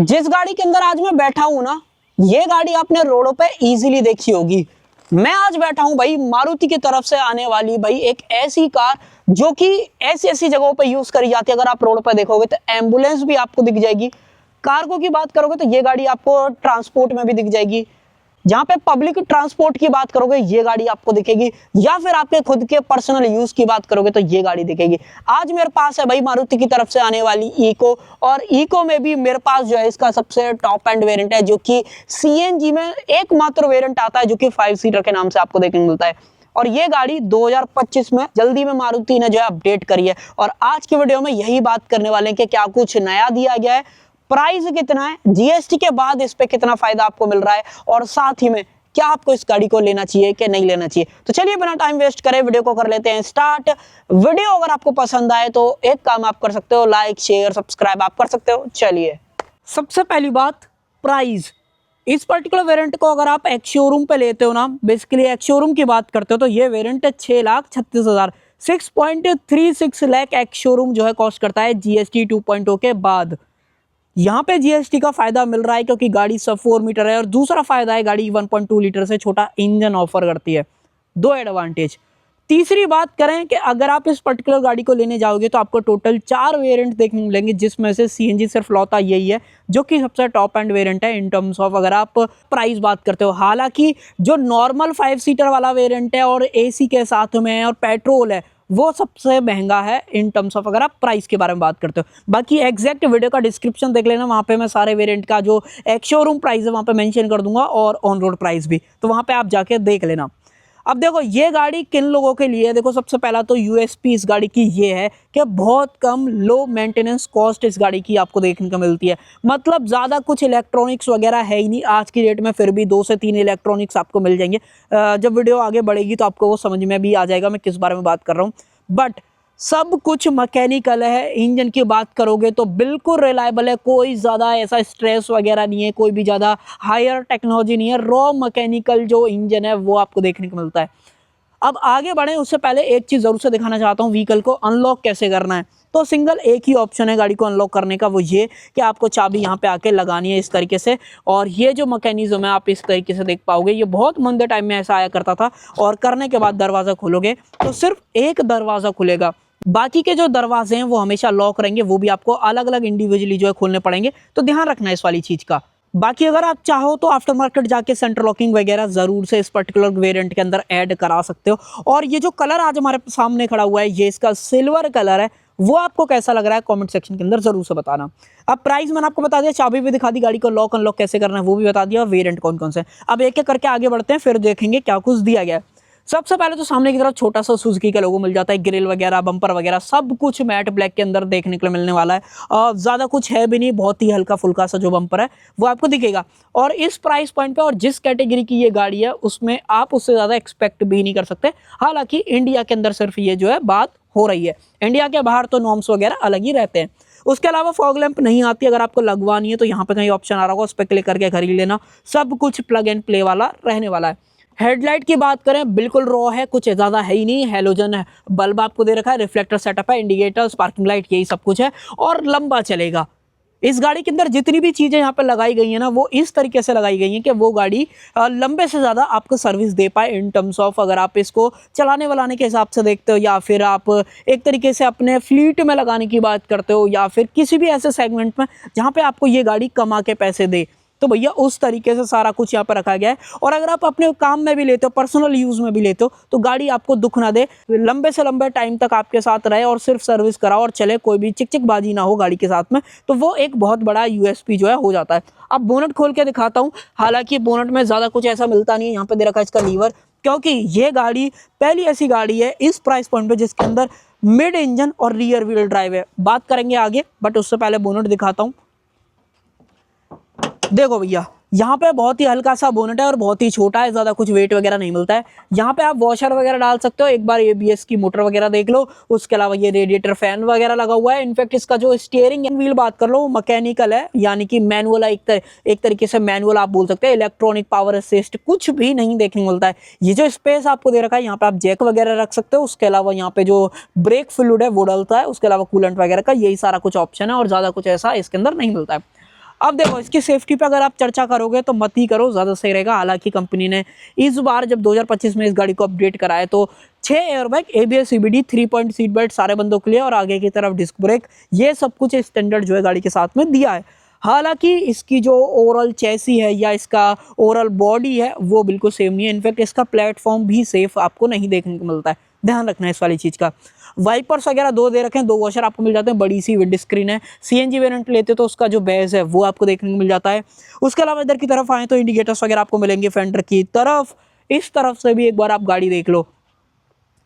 जिस गाड़ी के अंदर आज मैं बैठा हूं ना, ये गाड़ी आपने रोडों पे इजीली देखी होगी। मैं आज बैठा हूं भाई मारुति की तरफ से आने वाली भाई एक ऐसी कार जो कि ऐसी ऐसी जगहों पे यूज करी जाती है। अगर आप रोड पे देखोगे तो एम्बुलेंस भी आपको दिख जाएगी। कार्गो की बात करोगे तो ये गाड़ी आपको ट्रांसपोर्ट में भी दिख जाएगी। जहां पे पब्लिक ट्रांसपोर्ट की बात करोगे ये गाड़ी आपको दिखेगी, या फिर आपके खुद के पर्सनल यूज की बात करोगे तो ये गाड़ी दिखेगी। आज मेरे पास है भाई मारुति की तरफ से आने वाली इको, और इको में भी मेरे पास जो है इसका सबसे टॉप एंड वेरिएंट है, जो कि सीएनजी में एकमात्र वेरिएंट आता है जो कि 5 सीटर के नाम से आपको देखने को मिलता है। और ये गाड़ी 2025 में जल्दी में मारुति ने जो है अपडेट करी है। और आज की वीडियो में यही बात करने वाले हैं कि क्या कुछ नया दिया गया है, प्राइस कितना है, जीएसटी के बाद इस पे कितना फायदा आपको मिल रहा है, और साथ ही में क्या आपको इस गाड़ी को लेना चाहिए कि नहीं लेना चाहिए। तो चलिए बिना टाइम वेस्ट करे वीडियो को कर लेते हैं स्टार्ट। वीडियो अगर आपको पसंद आए तो एक काम आप कर सकते हो, लाइक शेयर सब्सक्राइब आप कर सकते हो। चलिए, सबसे पहली बात प्राइस। इस पर्टिकुलर वेरिएंट को अगर आप एक्स शोरूम पे लेते हो ना, बेसिकली एक्स शोरूम की बात करते हो, तो ये वेरिएंट 6,36,000 6.36 लाख एक्स शोरूम जो है कॉस्ट करता है जीएसटी 2.0 के बाद। यहाँ पे जीएसटी का फायदा मिल रहा है क्योंकि गाड़ी सब 4 मीटर है, और दूसरा फायदा है गाड़ी 1.2 लीटर से छोटा इंजन ऑफर करती है। दो एडवांटेज। तीसरी बात करें कि अगर आप इस पर्टिकुलर गाड़ी को लेने जाओगे तो आपको टोटल 4 वेरिएंट देखने मिलेंगे, जिसमें से सीएनजी सिर्फ लौता यही है जो कि सबसे टॉप एंड वेरिएंट है इन टर्म्स ऑफ अगर आप प्राइस बात करते हो। हालांकि जो नॉर्मल 5 सीटर वाला वेरिएंट है और एसी के साथ में है और पेट्रोल है, वो सबसे महंगा है इन टर्म्स ऑफ अगर आप प्राइस के बारे में बात करते हो। बाकी एग्जैक्ट वीडियो का डिस्क्रिप्शन देख लेना, वहाँ पे मैं सारे वेरिएंट का जो एक्स शोरूम प्राइस है वहाँ पे मेंशन कर दूंगा, और ऑन रोड प्राइस भी, तो वहाँ पे आप जाके देख लेना। अब देखो ये गाड़ी किन लोगों के लिए है। देखो सबसे पहला तो यूएसपी इस गाड़ी की ये है कि बहुत कम लो मेंटेनेंस कॉस्ट इस गाड़ी की आपको देखने को मिलती है। मतलब ज़्यादा कुछ इलेक्ट्रॉनिक्स वगैरह है ही नहीं आज की डेट में, फिर भी 2 से 3 इलेक्ट्रॉनिक्स आपको मिल जाएंगे। जब वीडियो आगे बढ़ेगी तो आपको वो समझ में भी आ जाएगा मैं किस बारे में बात कर रहा हूँ। बट सब कुछ मैकेनिकल है। इंजन की बात करोगे तो बिल्कुल रिलायबल है, कोई ज़्यादा ऐसा स्ट्रेस वगैरह नहीं है, कोई भी ज़्यादा हायर टेक्नोलॉजी नहीं है। रॉ मैकेनिकल जो इंजन है वो आपको देखने को मिलता है। अब आगे बढ़े उससे पहले एक चीज़ ज़रूर से दिखाना चाहता हूँ, व्हीकल को अनलॉक कैसे करना है। तो सिंगल एक ही ऑप्शन है गाड़ी को अनलॉक करने का, वो ये कि आपको चाबी यहाँ पे आके लगानी है इस तरीके से, और ये जो मैकेनिज्म है आप इस तरीके से देख पाओगे। ये बहुत मंदे टाइम में ऐसा आया करता था, और करने के बाद दरवाज़ा खोलोगे तो सिर्फ एक दरवाज़ा खुलेगा, बाकी के जो दरवाजे हैं वो हमेशा लॉक रहेंगे, वो भी आपको अलग अलग इंडिविजुअली जो है खोलने पड़ेंगे। तो ध्यान रखना है इस वाली चीज़ का। बाकी अगर आप चाहो तो आफ्टर मार्केट जाके सेंटर लॉकिंग वगैरह जरूर से इस पर्टिकुलर वेरिएंट के अंदर ऐड करा सकते हो। और ये जो कलर आज हमारे सामने खड़ा हुआ है, ये इसका सिल्वर कलर है, वो आपको कैसा लग रहा है कमेंट सेक्शन के अंदर जरूर से बताना। अब प्राइस मैंने आपको बता दिया, चाबी भी दिखा दी, गाड़ी को लॉक अनलॉक कैसे करना है वो भी बता दिया, और वेरिएंट कौन कौन से। अब एक एक करके आगे बढ़ते हैं, फिर देखेंगे क्या कुछ दिया गया है। सबसे पहले तो सामने की तरफ छोटा सा सुजुकी का लोगो मिल जाता है, ग्रिल वगैरह बम्पर वगैरह सब कुछ मैट ब्लैक के अंदर देखने को मिलने वाला है। ज़्यादा कुछ है भी नहीं, बहुत ही हल्का फुल्का सा जो बम्पर है वो आपको दिखेगा। और इस प्राइस पॉइंट पे और जिस कैटेगरी की ये गाड़ी है उसमें आप उससे ज़्यादा एक्सपेक्ट भी नहीं कर सकते। हालांकि इंडिया के अंदर सिर्फ ये जो है बात हो रही है, इंडिया के बाहर तो नॉर्म्स वगैरह अलग ही रहते हैं। उसके अलावा फॉग लैंप नहीं आती, अगर आपको लगवानी है तो यहाँ पे कहीं ऑप्शन आ रहा होगा, उस पर क्लिक करके खरीद लेना। सब कुछ प्लग एंड प्ले वाला रहने वाला है। हेडलाइट की बात करें बिल्कुल रॉ है, कुछ ज़्यादा है ही नहीं। हेलोजन है, बल्ब आपको दे रखा है, रिफ्लेक्टर सेटअप है, इंडिकेटर पार्किंग लाइट यही सब कुछ है, और लंबा चलेगा। इस गाड़ी के अंदर जितनी भी चीज़ें यहाँ पे लगाई गई हैं ना, वो इस तरीके से लगाई गई हैं कि वो गाड़ी लंबे से ज़्यादा आपको सर्विस दे पाए इन टर्म्स ऑफ अगर आप इसको चलाने वालाने के हिसाब से देखते हो, या फिर आप एक तरीके से अपने फ्लीट में लगाने की बात करते हो, या फिर किसी भी ऐसे सेगमेंट में जहाँ पे आपको ये गाड़ी कमा के पैसे दे, तो भैया उस तरीके से सारा कुछ यहाँ पर रखा गया है। और अगर आप अपने काम में भी लेते हो, पर्सनल यूज़ में भी लेते हो, तो गाड़ी आपको दुख ना दे, लंबे से लंबे टाइम तक आपके साथ रहे और सिर्फ सर्विस कराओ और चले, कोई भी चिकचिकबाजी ना हो गाड़ी के साथ में, तो वो एक बहुत बड़ा यूएसपी जो है हो जाता है। अब बोनट खोल के दिखाता हूँ। हालांकि बोनट में ज़्यादा कुछ ऐसा मिलता नहीं है, यहाँ पे दे रखा है इसका लीवर, क्योंकि ये गाड़ी पहली ऐसी गाड़ी है इस प्राइस पॉइंट पर जिसके अंदर मिड इंजन और रियर व्हील ड्राइव है। बात करेंगे आगे, बट उससे पहले बोनट दिखाता हूँ। देखो भैया, यहाँ पे बहुत ही हल्का सा बोनट है और बहुत ही छोटा है, ज़्यादा कुछ वेट वगैरह नहीं मिलता है। यहाँ पे आप वॉशर वगैरह डाल सकते हो, एक बार एबीएस की मोटर वगैरह देख लो। उसके अलावा ये रेडिएटर फैन वगैरह लगा हुआ है। इनफैक्ट इसका जो स्टीयरिंग व्हील बात कर लो मैकेनिकल है, यानी कि मैनुअल है, एक तरीके से मैनुअल आप बोल सकते हैं। इलेक्ट्रॉनिक पावर असिस्ट कुछ भी नहीं देखने को मिलता है। ये जो स्पेस आपको दे रखा है, यहाँ पे आप जैक वगैरह रख सकते हो। उसके अलावा यहाँ पे जो ब्रेक फ्लूइड है वो डलता है, उसके अलावा कूलेंट वगैरह का यही सारा कुछ ऑप्शन है, और ज़्यादा कुछ ऐसा इसके अंदर नहीं मिलता है। अब देखो इसकी सेफ्टी पे अगर आप चर्चा करोगे तो मत ही करो, ज़्यादा सही रहेगा। हालांकि कंपनी ने इस बार जब 2025 में इस गाड़ी को अपडेट कराया तो 6 airbag, ABS, CBD, 3 point seat belt सारे बंदों के लिए और आगे की तरफ डिस्क ब्रेक, ये सब कुछ स्टैंडर्ड जो है गाड़ी के साथ में दिया है। हालांकि इसकी जो ओवरऑल चैसी है या इसका ओवरऑल बॉडी है वो बिल्कुल सेम नहीं है। इनफैक्ट इसका प्लेटफॉर्म भी सेफ आपको नहीं देखने को मिलता है, ध्यान रखना है इस वाली चीज़ का। वाइपर्स वगैरह 2 दे रखे हैं, 2 वॉशर आपको मिल जाते हैं, बड़ी सी विंड स्क्रीन है। CNG वेरिएंट लेते तो उसका जो बेस है वो आपको देखने को मिल जाता है। उसके अलावा इधर की तरफ आए तो इंडिकेटर्स वगैरह आपको मिलेंगे फेंडर की तरफ। इस तरफ से भी एक बार आप गाड़ी देख लो।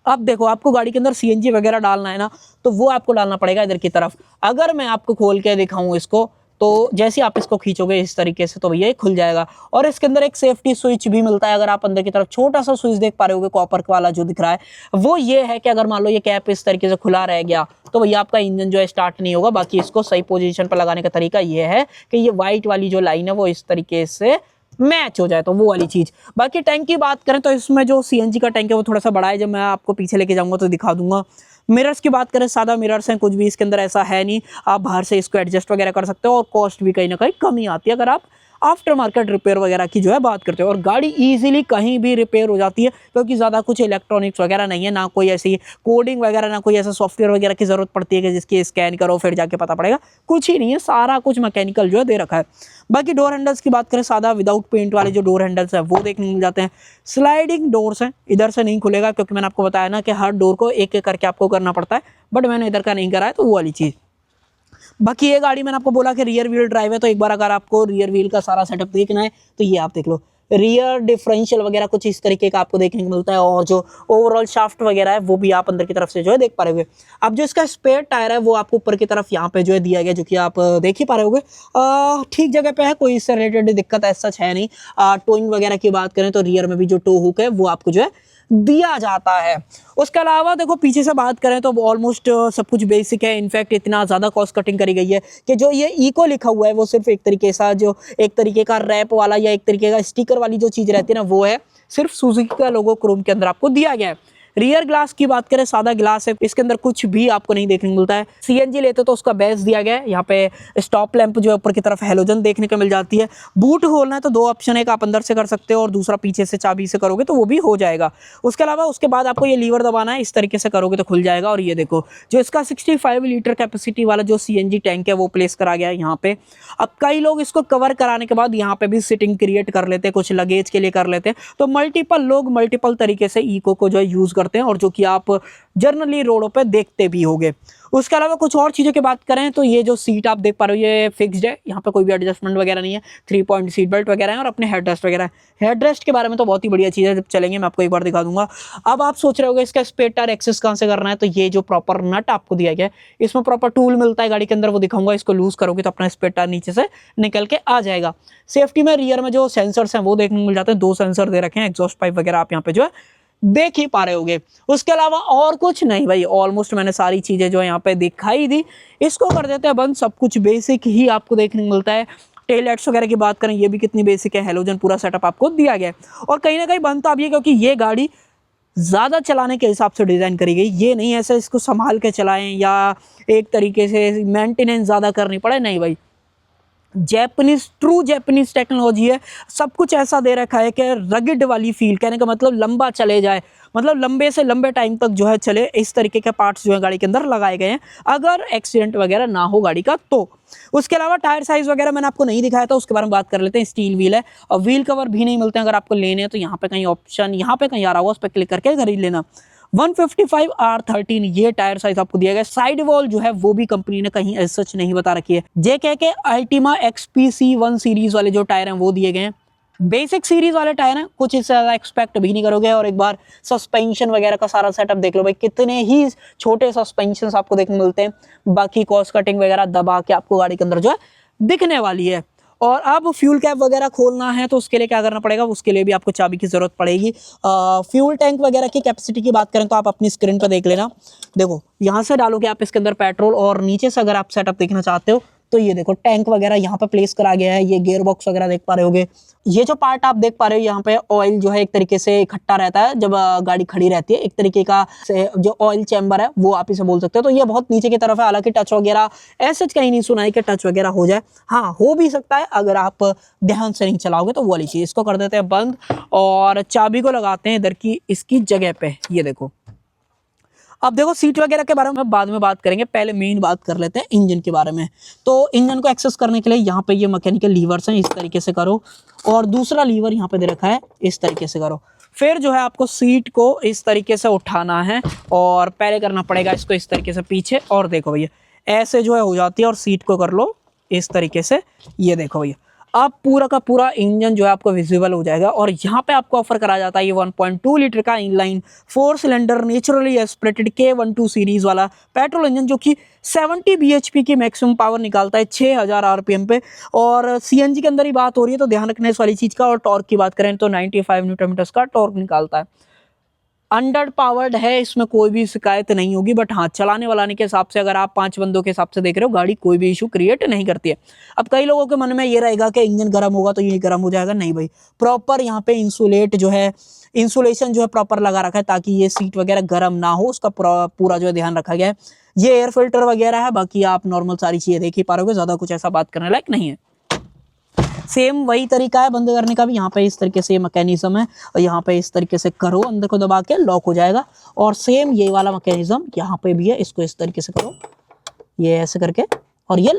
अब देखो आपको गाड़ी के अंदर CNG वगैरह डालना है ना, तो वो आपको डालना पड़ेगा इधर की तरफ। अगर मैं आपको खोल के दिखाऊं इसको, तो जैसे आप इसको खींचोगे इस तरीके से तो भैया ये खुल जाएगा। और इसके अंदर एक सेफ्टी स्विच भी मिलता है। अगर आप अंदर की तरफ छोटा सा स्विच देख पा रहे होगे कॉपर वाला जो दिख रहा है, वो ये है कि अगर मान लो ये कैप इस तरीके से खुला रह गया तो भैया आपका इंजन जो है स्टार्ट नहीं होगा। बाकी इसको सही पोजीशन पर लगाने का तरीका ये है कि ये व्हाइट वाली जो लाइन है वो इस तरीके से मैच हो जाए, तो वो वाली चीज। बाकी टैंक की बात करें तो इसमें जो CNG का टैंक है वो थोड़ा सा बड़ा है, जब मैं आपको पीछे लेके जाऊंगा तो दिखा दूंगा। मिरर्स की बात करें, सादा मिरर्स हैं, कुछ भी इसके अंदर ऐसा है नहीं। आप बाहर से इसको एडजस्ट वगैरह कर सकते हो और कॉस्ट भी कहीं ना कहीं कमी आती है अगर आप आफ्टर मार्केट रिपेयर वगैरह की जो है बात करते हो। और गाड़ी इजीली कहीं भी रिपेयर हो जाती है क्योंकि ज़्यादा कुछ इलेक्ट्रॉनिक्स वगैरह नहीं है, ना कोई ऐसी कोडिंग वगैरह, ना कोई ऐसा सॉफ्टवेयर वगैरह की ज़रूरत पड़ती है कि जिसकी स्कैन करो फिर जाके पता पड़ेगा, कुछ ही नहीं है, सारा कुछ मैकेनिकल जो है दे रखा है। बाकी डोर हैंडल्स की बात करें, सादा विदाउट पेंट वाले जो डोर हैंडल्स है वो देखने को मिल जाते हैं। स्लाइडिंग डोर्स हैं, इधर से नहीं खुलेगा क्योंकि मैंने आपको बताया ना कि हर डोर को एक एक करके आपको करना पड़ता है, बट मैंने इधर का नहीं करा है, तो वो वाली चीज़। बाकी ये गाड़ी मैंने आपको बोला कि रियर व्हील ड्राइव है, तो एक बार अगर आपको रियर व्हील का सारा सेटअप देखना है तो ये आप देख लो। रियर डिफरेंशियल वगैरह कुछ इस तरीके का आपको देखने को मिलता है और जो ओवरऑल शाफ्ट वगैरह है वो भी आप अंदर की तरफ से जो है देख पा रहे होगे। अब जो इसका स्पेयर टायर है वो आपको ऊपर की तरफ यहाँ पे जो है दिया गया, जो कि आप देख ही पा रहे होगे। ठीक जगह पे है, कोई इससे रिलेटेड दिक्कत ऐसा है नहीं। टोइंग वगैरह की बात करें तो रियर में भी जो टो हुक है वो आपको जो है दिया जाता है। उसके अलावा देखो पीछे से बात करें तो ऑलमोस्ट सब कुछ बेसिक है। इनफैक्ट इतना ज़्यादा कॉस्ट कटिंग करी गई है कि जो ये इको लिखा हुआ है वो सिर्फ एक तरीके सा जो एक तरीके का रैप वाला या एक तरीके का स्टिकर वाली जो चीज़ रहती है ना, वो है सिर्फ सुजुकी का लोगो क्रोम के अंदर आपको दिया गया है। रियर ग्लास की बात करें, सादा ग्लास है, इसके अंदर कुछ भी आपको नहीं देखने को मिलता है। CNG लेते तो उसका बेस दिया गया है। यहाँ पे स्टॉप लैंप जो है ऊपर की तरफ हेलोजन देखने को मिल जाती है। बूट खोलना है तो 2 ऑप्शन है, एक आप अंदर से कर सकते हो और दूसरा पीछे से चाबी से करोगे तो वो भी हो जाएगा। उसके अलावा उसके बाद आपको ये लीवर दबाना है, इस तरीके से करोगे तो खुल जाएगा। और ये देखो जो इसका 65 लीटर कैपेसिटी वाला जो CNG टैंक है वो प्लेस करा गया है यहाँ पे। अब कई लोग इसको कवर कराने के बाद यहाँ पे भी सिटिंग क्रिएट कर लेते हैं, कुछ लगेज के लिए कर लेते हैं, तो मल्टीपल लोग मल्टीपल तरीके से इको को जो है यूज करते हैं और जो कि आप जनरली रोडों पे देखते भी होंगे। उसके अलावा कुछ और चीज़ों की बात करें तो ये जो सीट आप देख पा रहे हो ये फिक्स्ड है, यहाँ पे कोई भी एडजस्टमेंट वगैरह नहीं है। 3 पॉइंट सीट बेल्ट वगैरह है और अपने हेडरेस्ट वगैरह है। हेडरेस्ट के बारे में तो बहुत ही बढ़िया चीज़ है, जब चलेंगे मैं आपको एक बार दिखा दूंगा। अब आप सोच रहे होगे इसका स्पेयर टायर एक्सेस कहाँ से करना है, तो ये जो प्रॉपर नट आपको दिया गया है इसमें प्रॉपर टूल मिलता है गाड़ी के अंदर, वो दिखाऊंगा। इसको लूज करोगे तो अपना स्पेयर टायर नीचे से निकल के आ जाएगा। सेफ्टी में रियर में जो सेंसर्स हैं वो देखने को मिल जाते हैं, 2 सेंसर दे रखे हैं, एग्जॉस्ट पाइप वगैरह आप यहाँ पे जो है देख ही पा रहे होगे। उसके अलावा और कुछ नहीं भाई, ऑलमोस्ट मैंने सारी चीजें जो है यहाँ पे दिखाई दी। इसको कर देते हैं बंद, सब कुछ बेसिक ही आपको देखने को मिलता है। टेल लाइट्स वगैरह की बात करें ये भी कितनी बेसिक है, हेलोजन पूरा सेटअप आपको दिया गया है। और कहीं ना कहीं बनता अब ये क्योंकि ये गाड़ी ज़्यादा चलाने के हिसाब से डिज़ाइन करी गई, ये नहीं ऐसा इसको संभाल के चलाएं या एक तरीके से मेंटेनेंस ज़्यादा करनी पड़े, नहीं भाई। जैपनीज, ट्रू जैपनीज टेक्नोलॉजी है, सब कुछ ऐसा दे रखा है कि रगिड वाली फील, कहने का मतलब लंबा चले जाए, मतलब लंबे से लंबे टाइम तक जो है चले, इस तरीके के पार्ट्स जो है गाड़ी के अंदर लगाए गए हैं अगर एक्सीडेंट वगैरह ना हो गाड़ी का तो। उसके अलावा टायर साइज वगैरह मैंने आपको नहीं दिखाया था, उसके बारे में बात कर लेते हैं। स्टील व्हील है और व्हील कवर भी नहीं मिलते हैं, अगर आपको लेने हैं तो यहाँ पे कहीं ऑप्शन यहाँ पे कहीं आ रहा होगा, उस पर क्लिक करके खरीद लेना। 155 R13 ये टायर साइज आपको दिया गया। साइड वॉल जो है वो भी कंपनी ने कहीं ऐसा सच नहीं बता रखी है। JK के अल्टीमा XPC1 सीरीज वाले जो टायर हैं वो दिए गए हैं। बेसिक सीरीज वाले टायर हैं, कुछ इससे ज्यादा एक्सपेक्ट भी नहीं करोगे। और एक बार सस्पेंशन वगैरह का सारा सेटअप देख लो भाई, कितने ही छोटे सस्पेंशन आपको देखने मिलते हैं। बाकी कॉस्ट कटिंग वगैरह दबा के आपको गाड़ी के अंदर जो है दिखने वाली है। और अब फ्यूल कैप वगैरह खोलना है तो उसके लिए क्या करना पड़ेगा, उसके लिए भी आपको चाबी की जरूरत पड़ेगी। फ्यूल टैंक वगैरह की कैपेसिटी की बात करें तो आप अपनी स्क्रीन पर देख लेना। देखो यहाँ से डालोगे आप इसके अंदर पेट्रोल और नीचे से अगर आप सेटअप देखना चाहते हो तो ये देखो टैंक वगैरह यहाँ पे प्लेस करा गया है, ये गियर बॉक्स वगैरह देख पा रहे होगे। ये जो पार्ट आप देख पा रहे हो यहाँ पे ऑयल जो है एक तरीके से इकट्ठा रहता है जब गाड़ी खड़ी रहती है, एक तरीके का जो ऑयल चैम्बर है वो आप इसे बोल सकते हो। तो ये बहुत नीचे की तरफ है, हालांकि टच वगैरह ऐसे कहीं नहीं सुना है कि टच वगैरह हो जाए, हाँ हो भी सकता है अगर आप ध्यान से नहीं चलाओगे तो वो वाली चीज। इसको कर देते हैं बंद और चाबी को लगाते हैं इधर की इसकी जगह पे। ये देखो, अब देखो सीट वगैरह के बारे में बाद में बात करेंगे, पहले मेन बात कर लेते हैं इंजन के बारे में। तो इंजन को एक्सेस करने के लिए यहाँ पे ये मैकेनिकल लीवर्स हैं, इस तरीके से करो और दूसरा लीवर यहाँ पे दे रखा है, इस तरीके से करो। फिर जो है आपको सीट को इस तरीके से उठाना है और पहले करना पड़ेगा इसको इस तरीके से पीछे, और देखो भैया ऐसे जो है हो जाती है, और सीट को कर लो इस तरीके से। ये देखो भैया अब पूरा का पूरा इंजन जो है आपको विजिबल हो जाएगा। और यहाँ पे आपको ऑफर करा जाता है ये 1.2 लीटर का inline 4 cylinder naturally aspirated K12 series वाला पेट्रोल इंजन, जो कि 70 bhp की मैक्सिमम पावर निकालता है 6000 आरपीएम पे। और सीएनजी के अंदर ही बात हो रही है तो ध्यान रखने वाली चीज का। और टॉर्क की बात करें तो 95 न्यूटन मीटर्स का टॉर्क निकालता है। अंडर पावर्ड है, इसमें कोई भी शिकायत नहीं होगी, बट हाँ चलाने वालाने के हिसाब से अगर आप 5 बंदों के हिसाब से देख रहे हो गाड़ी कोई भी इशू क्रिएट नहीं करती है। अब कई लोगों के मन में ये रहेगा कि इंजन गर्म होगा तो ये गर्म हो जाएगा, नहीं भाई, प्रॉपर यहाँ पे इंसुलेशन जो है प्रॉपर लगा रखा है ताकि ये सीट वगैरह गर्म ना हो, उसका पूरा जो है ध्यान रखा गया है। ये एयर फिल्टर वगैरह है, बाकी आप नॉर्मल सारी चीजें देख ही पा रहे हो, ज्यादा कुछ ऐसा बात करने लायक नहीं है। सेम वही तरीका है बंद करने का भी, यहाँ पे इस तरीके से मैकेनिज्म है और यहाँ पे इस तरीके से करो, अंदर को दबा के लॉक हो जाएगा। और सेम ये वाला मैकेनिज्म यहाँ पे भी है, इसको इस तरीके से करो, ये ऐसे करके और ये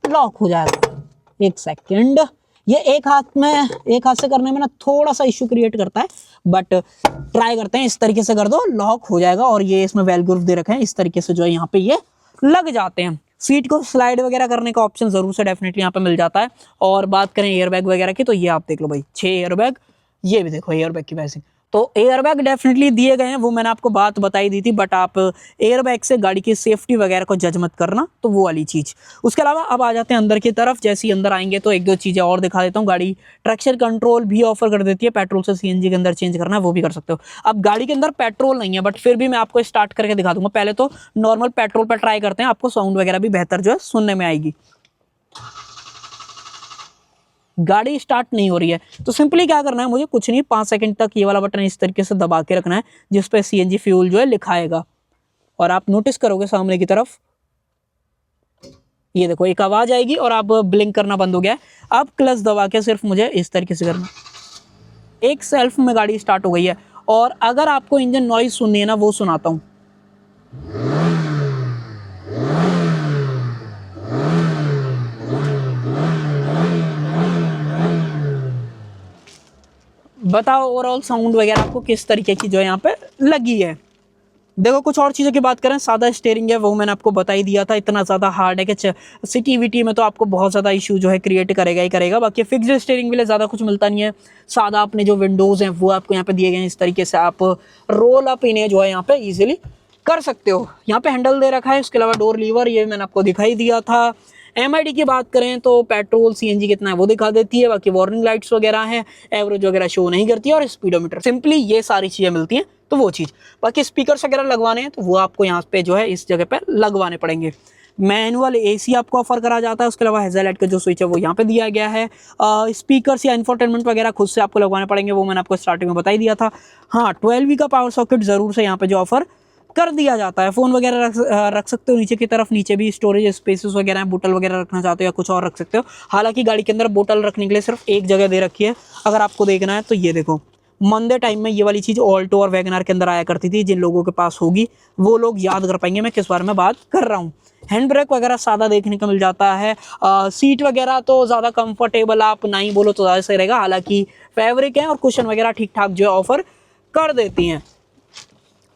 लॉक हो जाएगा। एक सेकेंड, ये एक हाथ से करने में ना थोड़ा सा इश्यू क्रिएट करता है, बट ट्राई करते हैं, इस तरीके से कर दो लॉक हो जाएगा। और ये इसमें वेल ग्रुप दे रखे हैं, इस तरीके से जो है यहाँ पे ये लग जाते हैं। सीट को स्लाइड वगैरह करने का ऑप्शन जरूर से डेफिनेटली यहाँ पे मिल जाता है। और बात करें एयरबैग वगैरह की तो ये आप देख लो भाई 6 एयरबैग, ये भी देखो एयरबैग की वैसे तो एयरबैग डेफिनेटली दिए गए हैं, वो मैंने आपको बात बताई दी थी, बट आप एयरबैग से गाड़ी की सेफ्टी वगैरह को जज मत करना, तो वो वाली चीज। उसके अलावा अब आ जाते हैं अंदर की तरफ। जैसे ही अंदर आएंगे तो एक दो चीजें और दिखा देता हूँ। गाड़ी ट्रैक्शन कंट्रोल भी ऑफर कर देती है, पेट्रोल से सीएनजी के अंदर चेंज करना है वो भी कर सकते हो। अब गाड़ी के अंदर पेट्रोल नहीं है, बट फिर भी मैं आपको स्टार्ट करके दिखा दूंगा। पहले तो नॉर्मल पेट्रोल पर ट्राई करते हैं, आपको साउंड वगैरह भी बेहतर जो है सुनने में आएगी। गाड़ी स्टार्ट नहीं हो रही है तो सिंपली क्या करना है, मुझे कुछ नहीं, 5 सेकंड तक ये वाला बटन इस तरीके से दबा के रखना है जिस पे सीएनजी फ्यूल जो है लिखाएगा। और आप नोटिस करोगे सामने की तरफ ये देखो एक आवाज आएगी और आप ब्लिंक करना बंद हो गया है। अब क्लच दबा के सिर्फ मुझे इस तरीके से करना, एक सेल्फ में गाड़ी स्टार्ट हो गई है। और अगर आपको इंजन नॉइज सुननी है ना, वो सुनाता हूं। बताओ ओवरऑल साउंड वगैरह आपको किस तरीके की जो है यहाँ पे लगी है। देखो कुछ और चीज़ों की बात करें, सादा स्टीयरिंग है वो मैंने आपको बता ही दिया था, इतना ज़्यादा हार्ड है कि सिटी विटी में तो आपको बहुत ज़्यादा इशू जो है क्रिएट करेगा ही करेगा। बाकी फिक्स्ड स्टीयरिंग के लिए ज़्यादा कुछ मिलता नहीं है। सादा अपने जो विंडोज़ हैं वो आपको यहाँ पे दिए गए हैं, इस तरीके से आप रोल अप इन्हें जो है यहाँ पे ईजिली कर सकते हो। यहाँ पे हैंडल दे रखा है, इसके अलावा डोर लीवर ये मैंने आपको दिखाई दिया था। एमआईडी की बात करें तो पेट्रोल सीएनजी कितना है वो दिखा देती है, बाकी वार्निंग लाइट्स वगैरह हैं, एवरेज वगैरह शो नहीं करती है, और स्पीडोमीटर, सिंपली ये सारी चीज़ें मिलती हैं तो वो चीज़। बाकी स्पीकर्स वगैरह लगवाने हैं तो वो आपको यहाँ पे जो है इस जगह पे लगवाने पड़ेंगे। मैनुअल एसी आपको ऑफर करा जाता है, उसके अलावा हेज़ललाइट का जो स्विच है वो यहाँ पे दिया गया है। स्पीकर्स या इंफोटेनमेंट वगैरह खुद से आपको लगवाने पड़ेंगे, वो मैंने आपको स्टार्टिंग में बता ही दिया था। हाँ 12V का पावर सॉकेट ज़रूर से यहाँ पे जो ऑफर कर दिया जाता है। फ़ोन वगैरह रख सकते हो नीचे की तरफ, नीचे भी स्टोरेज स्पेसेस वगैरह हैं, बोतल वगैरह रखना चाहते हो या कुछ और रख सकते हो। हालांकि गाड़ी के अंदर बोतल रखने के लिए सिर्फ एक जगह दे रखी है, अगर आपको देखना है तो ये देखो। मंदे टाइम में ये वाली चीज़ ऑल्टो और वैगनआर के अंदर आया करती थी, जिन लोगों के पास होगी वो लोग याद कर पाएंगे मैं किस बारे में बात कर रहा हूँ। हैंड ब्रेक वगैरह सादा देखने को मिल जाता है। सीट वगैरह तो ज़्यादा कंफर्टेबल आप ना ही बोलो तो ज़्यादा सही रहेगा, हालांकि फैब्रिक है और कुशन वगैरह ठीक ठाक जो है ऑफर कर देती हैं।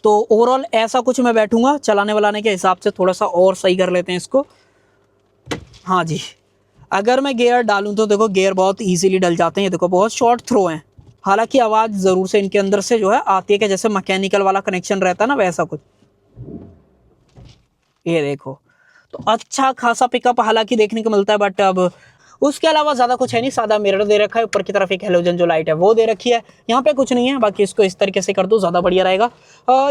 तो ओवरऑल ऐसा कुछ मैं बैठूंगा चलाने वालाने के हिसाब से, थोड़ा सा और सही कर लेते हैं इसको। हाँ जी, अगर मैं गियर डालूं तो देखो गियर बहुत इजीली डल जाते हैं, ये देखो बहुत शॉर्ट थ्रो हैं। हालांकि आवाज़ ज़रूर से इनके अंदर से जो है आती है कि जैसे मैकेनिकल वाला कनेक्शन रहता है ना वैसा कुछ। ये देखो तो अच्छा खासा पिकअप हालांकि देखने को मिलता है, बट अब उसके अलावा ज़्यादा कुछ है नहीं, सादा मिरर दे रखा है, ऊपर की तरफ एक हेलोजन जो लाइट है वो दे रखी है। यहाँ पे कुछ नहीं है, बाकी इसको इस तरीके से कर दो ज़्यादा बढ़िया रहेगा।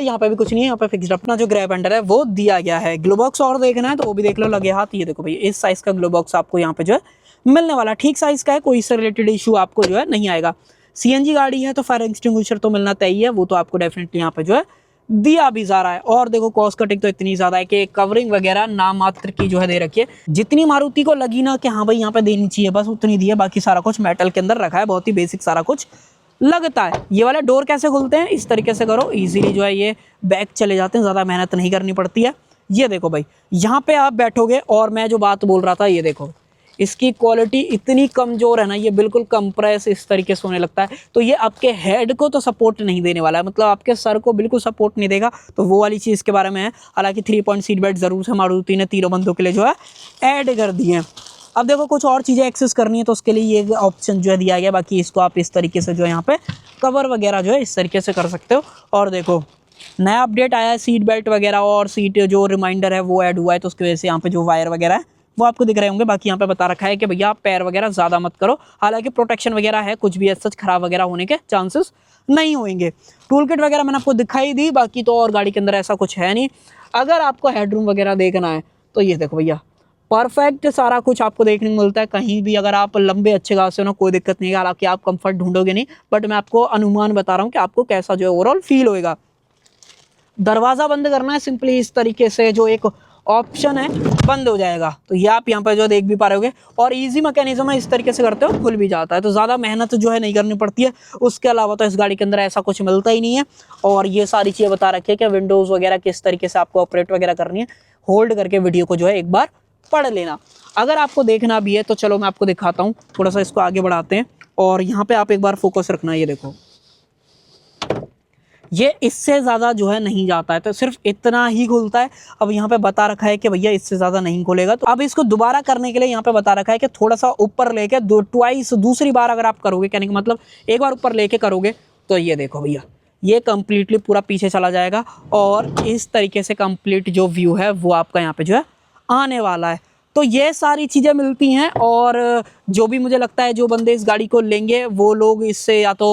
यहाँ पे भी कुछ नहीं है, यहाँ पे फिक्स्ड अपना जो ग्रैब हैंडल है वो दिया गया है। ग्लो बॉक्स और देखना है तो वो भी देख लो लगे हाथ। ये देखो भाई इस साइज़ का ग्लो बॉक्स आपको यहाँ पे जो है मिलने वाला, ठीक साइज़ का है, कोई इससे रिलेटेड इशू आपको जो है नहीं आएगा। सीएनजी गाड़ी है तो फायर एक्सटिंग्विशर तो मिलना तय है, वो तो आपको डेफिनेटली यहाँ पे जो है दिया भी जा रहा है। और देखो कॉस्ट कटिंग तो इतनी ज्यादा है कि कवरिंग वगैरह नाम मात्र की जो है दे रखी है, जितनी मारुति को लगी ना कि हाँ भाई यहाँ पे देनी चाहिए बस उतनी दी है, बाकी सारा कुछ मेटल के अंदर रखा है, बहुत ही बेसिक सारा कुछ लगता है। ये वाले डोर कैसे खुलते हैं, इस तरीके से करो इजीली जो है ये बैक चले जाते हैं, ज़्यादा मेहनत नहीं करनी पड़ती है। ये देखो भाई यहाँ पे आप बैठोगे और मैं जो बात बोल रहा था, ये देखो इसकी क्वालिटी इतनी कमज़ोर है ना, ये बिल्कुल कंप्रेस इस तरीके से होने लगता है, तो ये आपके हेड को तो सपोर्ट नहीं देने वाला है, मतलब आपके सर को बिल्कुल सपोर्ट नहीं देगा। तो वो वाली चीज़ के बारे में है। हालांकि 3 पॉइंट सीट बेल्ट ज़रूर से मारुति ने तीनों बंदों के लिए जो है ऐड कर दिए हैं। अब देखो कुछ और चीज़ें एक्सेस करनी है तो उसके लिए ये ऑप्शन जो है दिया गया, बाकी इसको आप इस तरीके से जो है यहाँ पे कवर वगैरह जो है इस तरीके से कर सकते हो। और देखो नया अपडेट आया है, सीट बेल्ट वगैरह और सीट जो रिमाइंडर है वो ऐड हुआ है, तो उसकी वजह से यहाँ पे जो वायर वगैरह है वो आपको दिख रहे होंगे। बाकी यहाँ पे बता रखा है कि भैया पैर वगैरह ज़्यादा मत करो, हालांकि प्रोटेक्शन वगैरह है, कुछ भी सच खराब वगैरह होने के चांसेस नहीं होंगे। टूल किट वगैरह मैंने आपको दिखाई दी, बाकी तो और गाड़ी के अंदर ऐसा कुछ है नहीं। अगर आपको हेडरूम वगैरह देखना है तो ये देखो भैया परफेक्ट सारा कुछ आपको देखने को मिलता है। कहीं भी अगर आप लंबे अच्छे घास से हो ना कोई दिक्कत नहीं है, हालांकि आप कंफर्ट ढूंढोगे नहीं, बट मैं आपको अनुमान बता रहा हूँ कि आपको कैसा जो है ओवरऑल फील होएगा। दरवाज़ा बंद करना है सिंपली इस तरीके से, जो एक ऑप्शन है बंद हो जाएगा, तो ये आप यहाँ पर जो देख भी पा रहे होगे। और इजी मैकेनिज्म है, इस तरीके से करते हो खुल भी जाता है, तो ज़्यादा मेहनत जो है नहीं करनी पड़ती है। उसके अलावा तो इस गाड़ी के अंदर ऐसा कुछ मिलता ही नहीं है। और ये सारी चीज़ें बता रखी है कि विंडोज़ वगैरह किस तरीके से आपको ऑपरेट वगैरह करनी है। होल्ड करके वीडियो को जो है एक बार पढ़ लेना। अगर आपको देखना भी है तो चलो मैं आपको दिखाता हूँ, थोड़ा सा इसको आगे बढ़ाते हैं और यहाँ पे आप एक बार फोकस रखना। ये देखो ये इससे ज़्यादा जो है नहीं जाता है, तो सिर्फ इतना ही खुलता है। अब यहाँ पे बता रखा है कि भैया इससे ज़्यादा नहीं खुलेगा, तो अब इसको दोबारा करने के लिए यहाँ पे बता रखा है कि थोड़ा सा ऊपर लेके ट्वाइस दूसरी बार अगर आप करोगे, कहने का मतलब एक बार ऊपर लेके करोगे, तो ये देखो भैया ये कंप्लीटली पूरा पीछे चला जाएगा और इस तरीके से कंप्लीट जो व्यू है वो आपका यहाँ पे जो है आने वाला है। तो ये सारी चीज़ें मिलती हैं। और जो भी मुझे लगता है जो बंदे इस गाड़ी को लेंगे वो लोग इससे या तो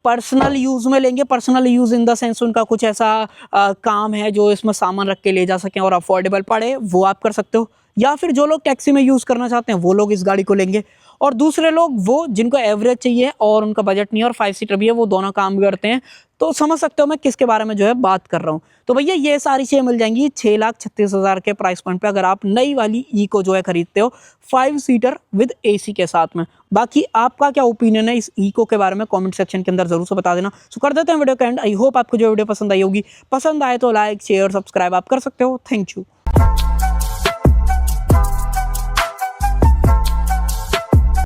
पर्सनल यूज़ में लेंगे, personal use in the sense उनका कुछ ऐसा काम है जो इसमें सामान रख के ले जा सकें और अफोर्डेबल पड़े, वो आप कर सकते हो। या फिर जो लोग टैक्सी में यूज़ करना चाहते हैं वो लोग इस गाड़ी को लेंगे, और दूसरे लोग वो जिनको एवरेज चाहिए और उनका बजट नहीं है और 5 सीटर भी है, वो दोनों काम भी करते हैं। तो समझ सकते हो मैं किसके बारे में जो है बात कर रहा हूँ। तो भैया ये सारी चीज़ें मिल जाएंगी 6,36,000 के प्राइस पॉइंट पे, अगर आप नई वाली इको जो है खरीदते हो 5 सीटर विद AC के साथ में। बाकी आपका क्या ओपिनियन है इस इको के बारे में, कमेंट सेक्शन के अंदर जरूर से बता देना। सो कर देते हैं वीडियो का एंड। आई होप आपको जो वीडियो पसंद आई होगी, पसंद आए तो लाइक शेयर सब्सक्राइब आप कर सकते हो। Thank you.